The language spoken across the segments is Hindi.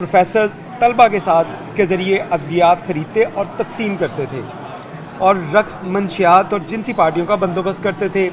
प्रोफेसर तलबा के साथ के ज़रिए अद्वियात ख़रीदते और तकसीम करते थे और रक्स मंशियात और जिनसी पार्टियों का बंदोबस्त करते थे।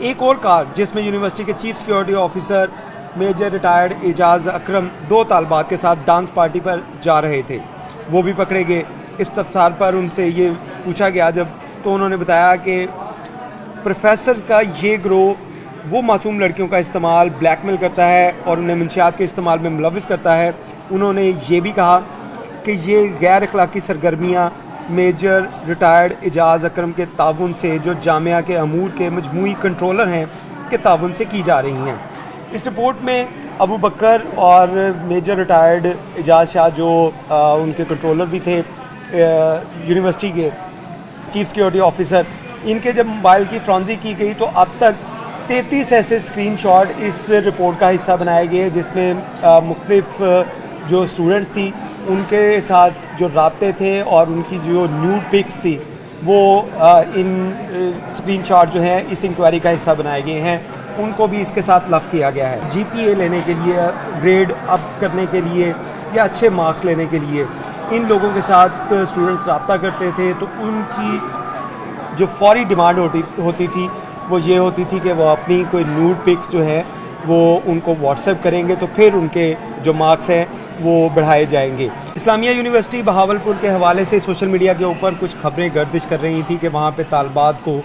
एक और कार जिसमें यूनिवर्सिटी के chief security officer major retired Ejaz Akram दो तालबात के साथ डांस पार्टी पर जा रहे थे, वो भी पकड़े गए। इफ्तार पर उनसे ये पूछा गया जब तो उन्होंने बताया कि प्रोफेसर का ये ग्रोह वो मासूम लड़कियों का इस्तेमाल ब्लैकमेल करता है और उन्हें मंशियात के इस्तेमाल में मुलविस करता है। उन्होंने ये भी कहा कि ये गैर अखलाकी सरगर्मियाँ मेजर रिटायर्ड एजाज़ अकरम के ताउन से, जो जामिया के अमूर के मजमूई कंट्रोलर हैं, के ताउन से की जा रही हैं। इस रिपोर्ट में अबू बकर और मेजर रिटायर्ड एजाज़ शाह जो उनके कंट्रोलर भी थे, यूनिवर्सिटी के चीफ सिक्योरिटी ऑफिसर, इनके जब मोबाइल की फ्रॉन्जी की गई तो अब तक 33 ऐसे स्क्रीनशॉट इस रिपोर्ट का हिस्सा बनाए गए जिसमें मुख्तलिफ जो स्टूडेंट्स थी उनके साथ जो राब्ते थे और उनकी जो न्यूड पिक्स थी वो इन स्क्रीनशॉट जो हैं इस इंक्वायरी का हिस्सा बनाए गए हैं। उनको भी इसके साथ लफ किया गया है। जीपीए लेने के लिए, ग्रेड अप करने के लिए या अच्छे मार्क्स लेने के लिए इन लोगों के साथ स्टूडेंट्स रब्ता करते थे तो उनकी जो फौरी डिमांड होती थी वो ये होती थी कि वो अपनी कोई न्यूड पिक्स जो है वो उनको व्हाट्सएप करेंगे तो फिर उनके जो मार्क्स हैं वो बढ़ाए जाएंगे। इस्लामिया यूनिवर्सिटी बहावलपुर के हवाले से सोशल मीडिया के ऊपर कुछ खबरें गर्दिश कर रही थी कि वहाँ पे तालबात को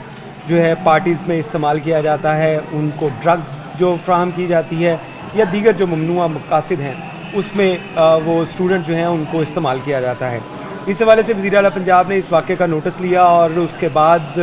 जो है पार्टीज़ में इस्तेमाल किया जाता है, उनको ड्रग्स जो फ्राहम की जाती है या दीगर जो ममनुआ मकासद हैं उसमें वो स्टूडेंट जो हैं उनको इस्तेमाल किया जाता है। इस हवाले से वज़ीर आला पंजाब ने इस वाक़े का नोटिस लिया और उसके बाद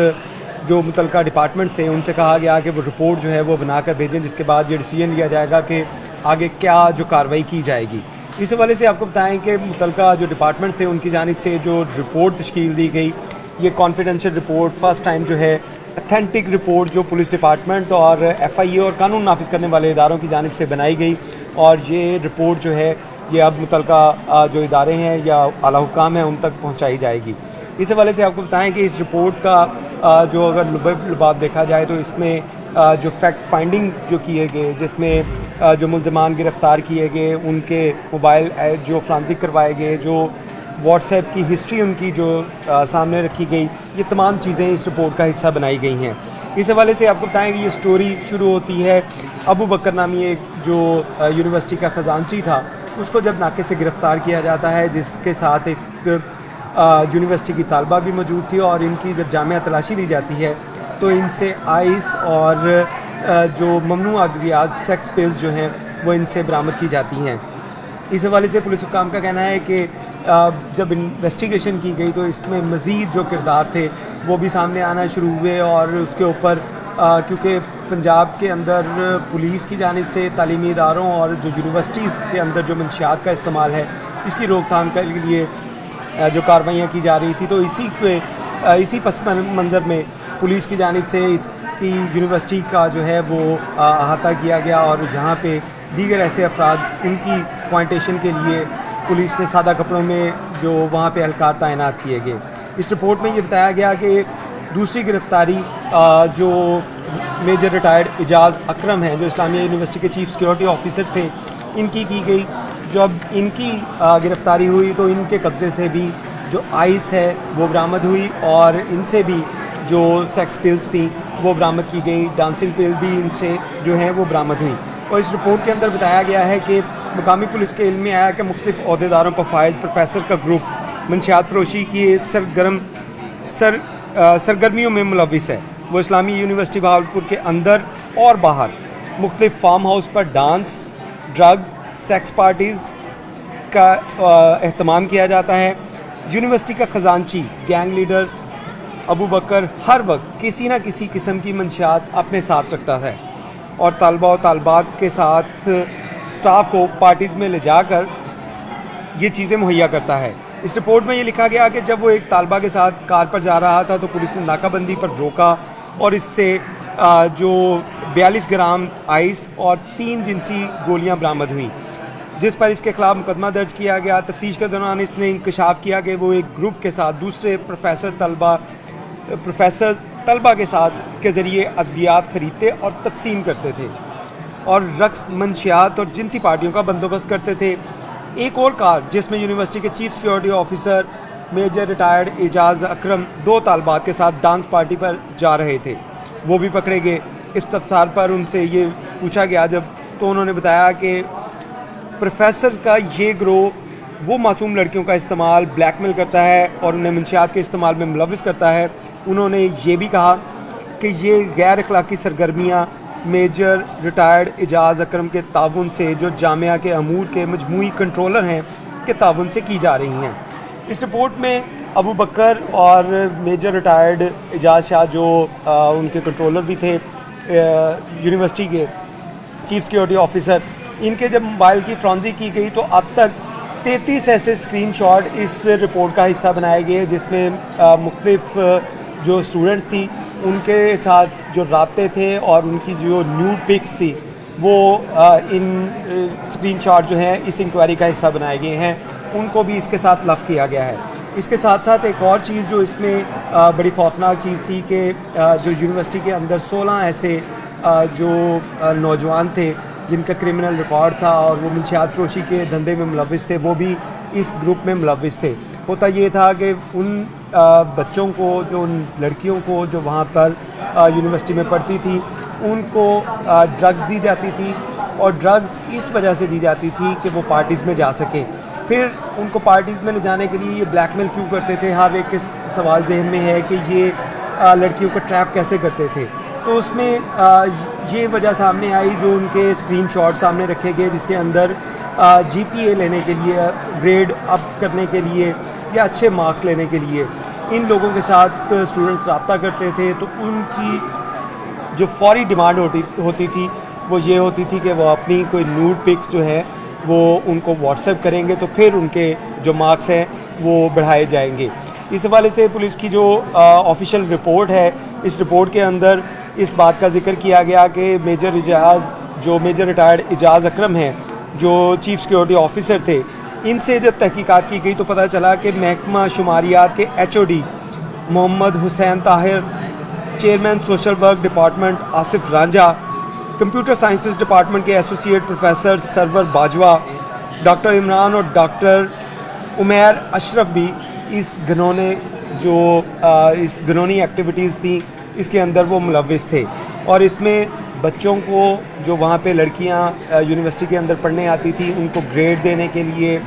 जो मुतलका डिपार्टमेंट थे उनसे कहा गया कि वो रिपोर्ट जो है वो बनाकर भेजें, जिसके बाद ये डिसीजन लिया जाएगा कि आगे क्या जो कार्रवाई की जाएगी। इस हवाले से आपको बताएं कि मुतलका जो डिपार्टमेंट थे उनकी जानिब से जो रिपोर्ट तश्कील दी गई, ये कॉन्फिडेंशियल रिपोर्ट फ़र्स्ट टाइम जो है अथेंटिक रिपोर्ट जो पुलिस डिपार्टमेंट और FIA और कानून नाफिज करने वाले इदारों की जानिब से बनाई गई और ये रिपोर्ट जो है ये अब मुतलका जो इदारे हैं या आला हुक्काम हैं उन तक पहुँचाई जाएगी। इस हवाले से आपको बताएं कि इस रिपोर्ट का जो अगर लुबाब देखा जाए तो इसमें जो फैक्ट फाइंडिंग जो किए गए, जिसमें जो मुल्ज़मान गिरफ़्तार किए गए, उनके मोबाइल जो फ्रांसिक करवाए गए, जो व्हाट्सएप की हिस्ट्री उनकी जो सामने रखी गई, ये तमाम चीज़ें इस रिपोर्ट का हिस्सा बनाई गई हैं। इस हवाले से आपको बताएं कि ये स्टोरी शुरू होती है अबू बकर नामी एक जो यूनिवर्सिटी का ख़जानची था, उसको जब नाके से गिरफ़्तार किया जाता है, जिसके साथ एक यूनिवर्सिटी की तालबा भी मौजूद थी और इनकी जब जामिया तलाशी ली जाती है तो इनसे आइस और जो ममनू अद्वियात सेक्स पिल्स जो हैं वो इनसे बरामद की जाती हैं। इस हवाले से पुलिस हुक्काम का कहना है कि जब इन्वेस्टिगेशन की गई तो इसमें मज़ीद जो किरदार थे वो भी सामने आना शुरू हुए और उसके ऊपर क्योंकि पंजाब के अंदर पुलिस की जानिब से तालीमी इदारों और जो यूनिवर्सिटीज़ के अंदर जो मंशियात का इस्तेमाल है इसकी रोकथाम के लिए जो कार्रवाइयाँ की जा रही थी, तो इसी पस मंज़र में पुलिस की जानिब से इसकी यूनिवर्सिटी का जो है वो अहाता किया गया और यहाँ पे दीगर ऐसे अफराद उनकी पॉइंटेशन के लिए पुलिस ने सादा कपड़ों में जो वहाँ पे एहलकार तैनात किए गए। इस रिपोर्ट में ये बताया गया कि दूसरी गिरफ़्तारी जो मेजर रिटायर्ड एजाज़ अकरम हैं, जो इस्लामिया यूनिवर्सिटी के चीफ सिक्योरिटी ऑफिसर थे, इनकी की गई। जब इनकी गिरफ़्तारी हुई तो इनके कब्ज़े से भी जो आइस है वो बरामद हुई और इनसे भी जो सेक्स पिल्स थी वो बरामद की गई, डांसिंग पिल भी इनसे जो है वो बरामद हुई। और इस रिपोर्ट के अंदर बताया गया है कि मुकामी पुलिस के इल्म में आया कि मुख्तलिफ अहदेदारों पर फाइज प्रोफेसर का ग्रुप मंशियात फरोशी की सरगर्मियों में मुलविस है। वो इस्लामी यूनिवर्सिटी बहावलपुर के अंदर और बाहर मुख्तलिफ फार्म हाउस पर डांस, ड्रग, सेक्स पार्टीज़ का एहतमाम किया जाता है। यूनिवर्सिटी का ख़जानची गैंग लीडर अबू बकर हर वक्त किसी न किसी किस्म की मंशियात अपने साथ रखता है और तालबा और तालबात के साथ स्टाफ को पार्टीज़ में ले जाकर ये चीज़ें मुहैया करता है। इस रिपोर्ट में ये लिखा गया कि जब वो एक तालबा के साथ कार पर जा रहा था तो पुलिस ने नाकाबंदी पर रोका और इससे जो 42 ग्राम आइस और 3 जिनसी गोलियां बरामद हुई, जिस पर इसके खिलाफ मुकदमा दर्ज किया गया। तफ्तीश के दौरान इसने इंकशाफ किया कि वो एक ग्रुप के साथ दूसरे प्रोफेसर तलबा के साथ के ज़रिए अद्वियात ख़रीदते और तकसीम करते थे और रक्स मंशियात और जिनसी पार्टियों का बंदोबस्त करते थे। एक और कार जिसमें यूनिवर्सिटी के chief security officer major retired Ejaz Akram 2 तालबात के साथ डांस पार्टी पर जा रहे थे, वो भी पकड़े गए। इफ्तार पर उनसे ये पूछा गया जब, तो उन्होंने बताया कि प्रोफेसर का ये ग्रोह वो मासूम लड़कियों का इस्तेमाल ब्लैकमेल करता है और उन्हें मंशियात के इस्तेमाल में मुलविस करता है। उन्होंने ये भी कहा कि ये गैर अखलाकी सरगर्मियाँ मेजर रिटायर्ड एजाज अकरम के ताउन से, जो जामिया के अमूर के मजमूई कंट्रोलर हैं, के ताउन से की जा रही हैं। इस रिपोर्ट में अबू बकर और मेजर रिटायर्ड एजाज शाह, जो उनके कंट्रोलर भी थे, यूनिवर्सिटी के चीफ सिक्योरिटी ऑफिसर, इनके जब मोबाइल की फ्रॉन्जी की गई तो अब तक 33 ऐसे स्क्रीनशॉट इस रिपोर्ट का हिस्सा बनाए गए, जिसमें मुख्तलिफ जो स्टूडेंट्स थी उनके साथ जो राब्ते थे और उनकी जो न्यूड पिक्स थी वो इन स्क्रीनशॉट जो हैं इस इंक्वायरी का हिस्सा बनाए गए हैं, उनको भी इसके साथ लफ किया गया है। इसके साथ साथ एक और चीज़ जो इसमें बड़ी खौफनाक चीज़ थी कि जो यूनिवर्सिटी के अंदर 16 ऐसे जो नौजवान थे जिनका क्रिमिनल रिकॉर्ड था और वो मंशियात फरोशी के धंधे में मुलविस थे, वो भी इस ग्रुप में मुलविस थे। होता ये था कि उन बच्चों को, जो उन लड़कियों को जो वहाँ पर यूनिवर्सिटी में पढ़ती थी, उनको ड्रग्स दी जाती थी और ड्रग्स इस वजह से दी जाती थी कि वो पार्टीज़ में जा सकें। फिर उनको पार्टीज़ में ले जाने के लिए ये ब्लैकमेल क्यों करते थे? हर एक के सवाल जहन में है कि ये लड़कियों को ट्रैप कैसे करते थे। तो उसमें ये वजह सामने आई, जो उनके स्क्रीनशॉट सामने रखे गए जिसके अंदर GPA लेने के लिए, ग्रेड अप करने के लिए या अच्छे मार्क्स लेने के लिए इन लोगों के साथ स्टूडेंट्स रब्ता करते थे। तो उनकी जो फौरी डिमांड होती थी वो ये होती थी कि वो अपनी कोई न्यूड पिक्स जो है वो उनको व्हाट्सएप करेंगे, तो फिर उनके जो मार्क्स हैं वो बढ़ाए जाएंगे। इस हवाले से पुलिस की जो ऑफिशियल रिपोर्ट है, इस रिपोर्ट के अंदर इस बात का जिक्र किया गया कि मेजर रिटायर्ड एजाज अकरम हैं, जो चीफ सिक्योरिटी ऑफिसर थे, इनसे जब तहकीकात की गई तो पता चला कि महकमा शुमारियात के HOD Mohammad Hussain Tahir, chairman social work department Asif Ranjha, computer sciences department के associate professor Sarwar Bajwa, doctor Imran और डॉक्टर उमैर अशरफ भी इस घिनौनी एक्टिविटीज़ थी इसके अंदर वो मुलविस थे। और इसमें बच्चों को, जो वहाँ पे लड़कियाँ यूनिवर्सिटी के अंदर पढ़ने आती थी, उनको ग्रेड देने के लिए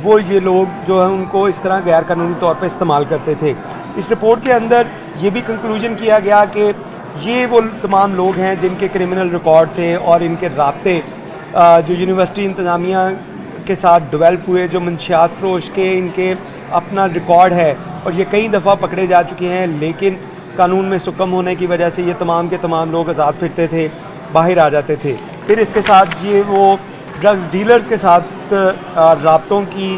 वो ये लोग जो है उनको इस तरह गैर कानूनी तौर पे इस्तेमाल करते थे। इस रिपोर्ट के अंदर ये भी कंक्लूजन किया गया कि ये वो तमाम लोग हैं जिनके क्रिमिनल रिकॉर्ड थे और इनके राब्ते जो यूनिवर्सिटी इंतज़ामिया के साथ डेवलप हुए, जो मंशियात फरोश के इनके अपना रिकॉर्ड है और ये कई दफ़ा पकड़े जा चुके हैं, लेकिन कानून में सुकम होने की वजह से ये तमाम के तमाम लोग आज़ाद फिरते थे, बाहर आ जाते थे। फिर इसके साथ ये वो ड्रग्स डीलर्स के साथ राब्तों की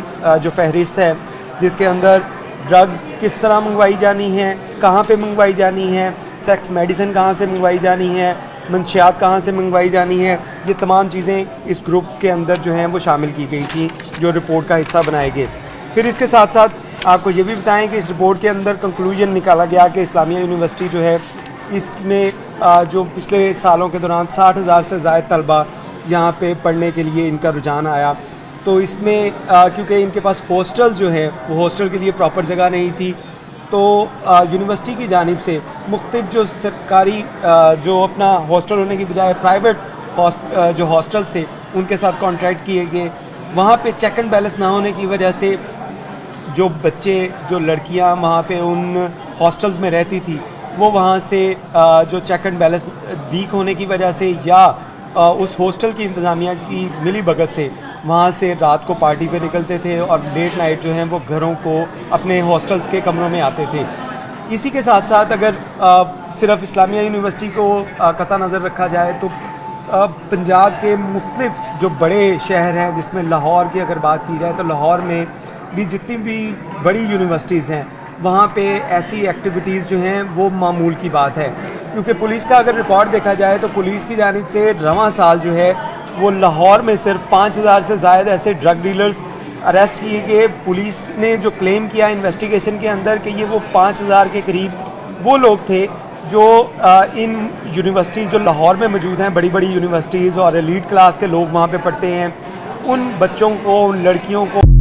जो फहरिस्त है, जिसके अंदर ड्रग्स किस तरह मंगवाई जानी है, कहाँ पे मंगवाई जानी है, सेक्स मेडिसिन कहाँ से मंगवाई जानी है, मंशियात कहाँ से मंगवाई जानी है, ये तमाम चीज़ें इस ग्रुप के अंदर जो हैं वो शामिल की गई थी, जो रिपोर्ट का हिस्सा बनाए गए। फिर इसके साथ साथ आपको ये भी बताएं कि इस रिपोर्ट के अंदर कंक्लूजन निकाला गया कि इस्लामिया यूनिवर्सिटी जो है, इसमें जो पिछले सालों के दौरान 60,000 से ज़ायद तलबा यहाँ पे पढ़ने के लिए इनका रुझान आया। तो इसमें क्योंकि इनके पास हॉस्टल जो है वो हॉस्टल के लिए प्रॉपर जगह नहीं थी, तो यूनिवर्सिटी की जानिब से मुख्तलिफ जो सरकारी जो अपना हॉस्टल होने की बजाय प्राइवेट जो हॉस्टल थे उनके साथ कॉन्ट्रैक्ट किए गए। वहाँ पे चेक एंड बैलेंस ना होने की वजह से जो बच्चे, जो लड़कियाँ वहाँ पे उन हॉस्टल्स में रहती थी, वो वहाँ से जो चेक एंड बैलेंस वीक होने की वजह से या उस हॉस्टल की इंतज़ामिया की मिली भगत से वहाँ से रात को पार्टी पे निकलते थे और लेट नाइट जो हैं वो घरों को अपने हॉस्टल्स के कमरों में आते थे। इसी के साथ साथ अगर सिर्फ इस्लामिया यूनिवर्सिटी को कता नज़र रखा जाए तो पंजाब के मुख्तलिफ जो बड़े शहर हैं, जिसमें लाहौर की अगर बात की जाए तो लाहौर में भी जितनी भी बड़ी यूनिवर्सिटीज़ हैं वहाँ पे ऐसी एक्टिविटीज़ जो हैं वो मामूल की बात है। क्योंकि पुलिस का अगर रिकॉर्ड देखा जाए तो पुलिस की जानिब से रवां साल जो है वो लाहौर में सिर्फ 5,000 से ज़ायद ऐसे ड्रग डीलर्स अरेस्ट किए गए। पुलिस ने जो क्लेम किया इन्वेस्टिगेशन के अंदर कि ये वो 5,000 के करीब वो लोग थे जो इन यूनिवर्सिटीज़ जो लाहौर में मौजूद हैं, बड़ी बड़ी यूनिवर्सिटीज़ और एलीट क्लास के लोग वहाँ पे पढ़ते हैं, उन बच्चों को, उन लड़कियों को